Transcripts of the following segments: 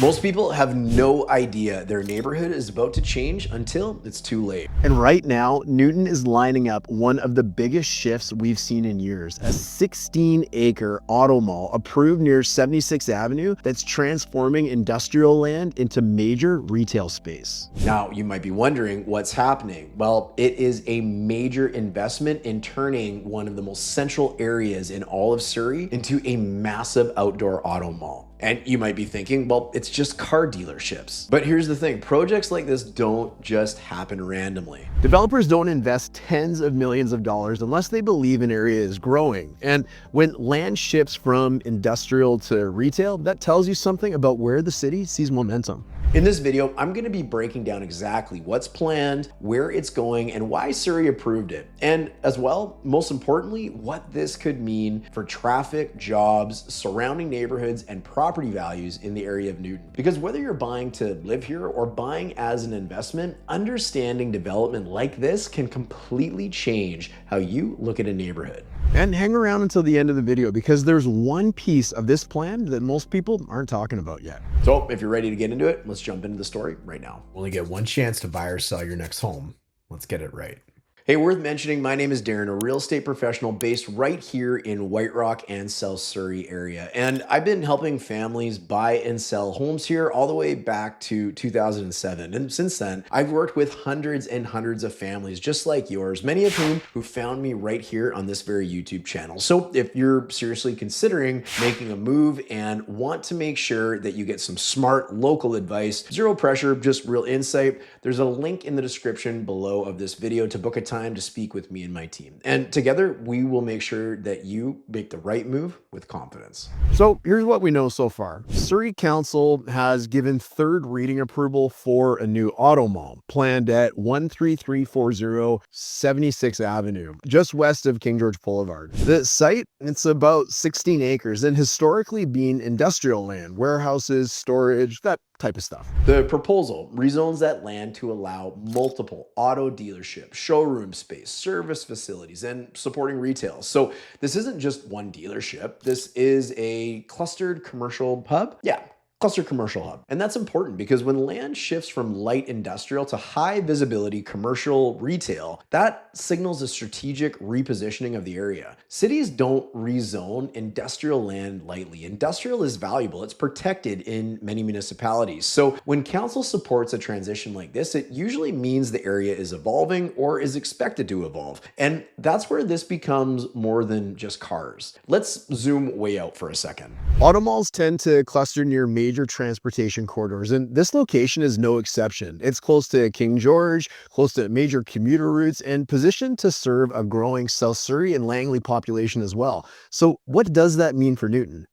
Most people have no idea their neighborhood is about to change until it's too late. And right now, Newton is lining up one of the biggest shifts we've seen in years, a 16-acre Automall approved near 76th Avenue that's transforming industrial land into major retail space. Now, you might be wondering what's happening. Well, it is a major investment in turning one of the most central areas in all of Surrey into a massive outdoor auto mall. And you might be thinking, well, it's just car dealerships. But here's the thing, projects like this don't just happen randomly. Developers don't invest tens of millions of dollars unless they believe an area is growing. And when land shifts from industrial to retail, that tells you something about where the city sees momentum. In this video, I'm going to be breaking down exactly what's planned, where it's going, and why Surrey approved it. And as well, most importantly, what this could mean for traffic, jobs, surrounding neighborhoods, and property values in the area of Newton. Because whether you're buying to live here or buying as an investment, understanding development like this can completely change how you look at a neighborhood. And hang around until the end of the video because there's one piece of this plan that most people aren't talking about yet. So if you're ready to get into it, let's jump into the story right now. Only get one chance to buy or sell your next home. Let's get it right. Hey, worth mentioning, my name is Darren, a real estate professional based right here in White Rock and South Surrey area. And I've been helping families buy and sell homes here all the way back to 2007. And since then, I've worked with hundreds and hundreds of families just like yours, many of who found me right here on this very YouTube channel. So if you're seriously considering making a move and want to make sure that you get some smart local advice, zero pressure, just real insight, there's a link in the description below of this video to book a time to speak with me and my team. And together, we will make sure that you make the right move with confidence. So here's what we know so far. Surrey Council has given third reading approval for a new auto mall planned at 13340 76th Avenue, just west of King George Boulevard. The site, it's about 16 acres and historically been industrial land, warehouses, storage, that type of stuff. The proposal rezones that land to allow multiple auto dealerships, showroom space, service facilities, and supporting retail. So this isn't just one dealership. This is a clustered commercial hub. Yeah. Cluster commercial hub. And that's important because when land shifts from light industrial to high visibility commercial retail, that signals a strategic repositioning of the area. Cities don't rezone industrial land lightly. Industrial is valuable. It's protected in many municipalities. So when council supports a transition like this, it usually means the area is evolving or is expected to evolve. And that's where this becomes more than just cars. Let's zoom way out for a second. Automalls tend to cluster near major transportation corridors, and this location is no exception. It's close to King George, close to major commuter routes, and positioned to serve a growing South Surrey and Langley population as well. So what does that mean for Newton?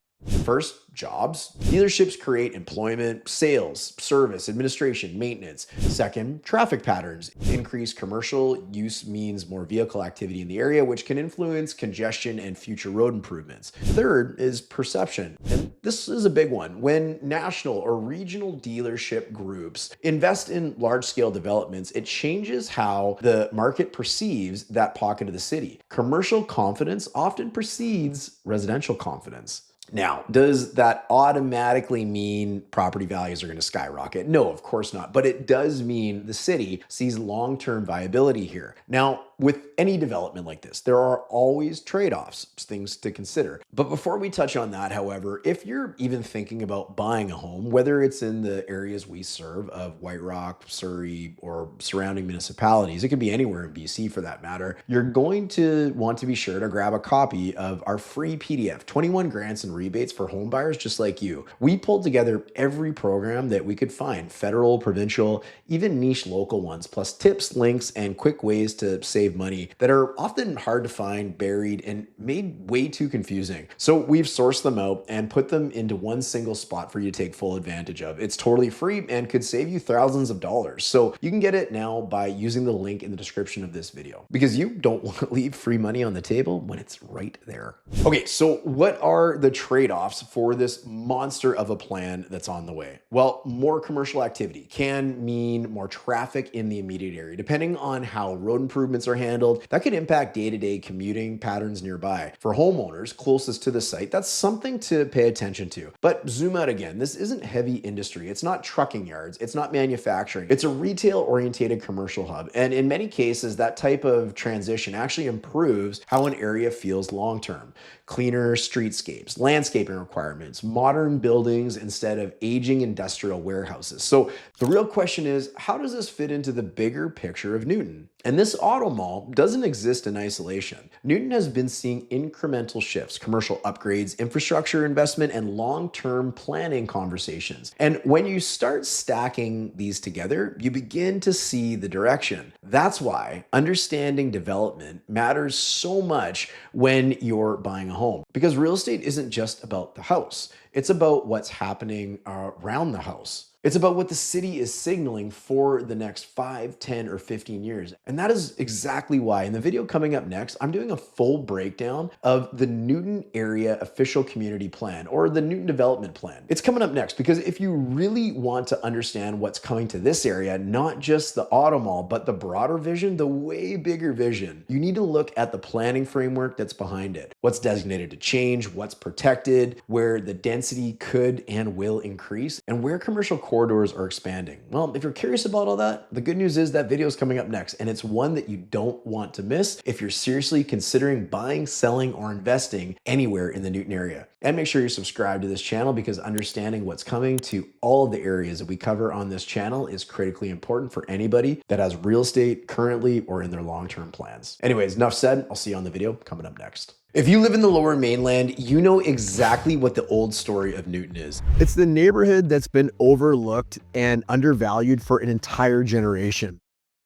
First, jobs. Dealerships create employment, sales, service, administration, maintenance. Second, traffic patterns. Increased commercial use means more vehicle activity in the area, which can influence congestion and future road improvements. Third is perception. And this is a big one. When national or regional dealership groups invest in large-scale developments, it changes how the market perceives that pocket of the city. Commercial confidence often precedes residential confidence. Now, does that automatically mean property values are going to skyrocket? No, of course not. But it does mean the city sees long-term viability here. Now, with any development like this, there are always trade-offs, things to consider. But before we touch on that, however, if you're even thinking about buying a home, whether it's in the areas we serve of White Rock, Surrey, or surrounding municipalities, it could be anywhere in BC for that matter, you're going to want to be sure to grab a copy of our free PDF, 21 grants and rebates for home buyers just like you. We pulled together every program that we could find, federal, provincial, even niche local ones, plus tips, links, and quick ways to save money that are often hard to find, buried, and made way too confusing. So we've sourced them out and put them into one single spot for you to take full advantage of. It's totally free and could save you thousands of dollars. So you can get it now by using the link in the description of this video because you don't want to leave free money on the table when it's right there. Okay, so what are the trade-offs for this monster of a plan that's on the way? Well, more commercial activity can mean more traffic in the immediate area, depending on how road improvements are are handled, that could impact day-to-day commuting patterns nearby. For homeowners closest to the site, that's something to pay attention to. But zoom out again, this isn't heavy industry. It's not trucking yards. It's not manufacturing. It's a retail-oriented commercial hub. And in many cases, that type of transition actually improves how an area feels long-term. Cleaner streetscapes, landscaping requirements, modern buildings instead of aging industrial warehouses. So the real question is, how does this fit into the bigger picture of Newton? And this Automall doesn't exist in isolation. Newton has been seeing incremental shifts, commercial upgrades, infrastructure investment, and long-term planning conversations. And when you start stacking these together, you begin to see the direction. That's why understanding development matters so much when you're buying a home. Because real estate isn't just about the house. It's about what's happening around the house. It's about what the city is signaling for the next 5, 10, or 15 years. And that is exactly why in the video coming up next, I'm doing a full breakdown of the Newton Area Official Community Plan, or the Newton Development Plan. It's coming up next because if you really want to understand what's coming to this area, not just the Automall, but the broader vision, the way bigger vision, you need to look at the planning framework that's behind it. What's designated to change, what's protected, where the density could and will increase, and where commercial corridors are expanding. Well, if you're curious about all that, the good news is that video is coming up next, and it's one that you don't want to miss if you're seriously considering buying, selling, or investing anywhere in the Newton area. And make sure you're subscribed to this channel because understanding what's coming to all of the areas that we cover on this channel is critically important for anybody that has real estate currently or in their long-term plans. Anyways, enough said. I'll see you on the video coming up next. If you live in the Lower Mainland, you know exactly what the old story of Newton is. It's the neighborhood that's been overlooked and undervalued for an entire generation.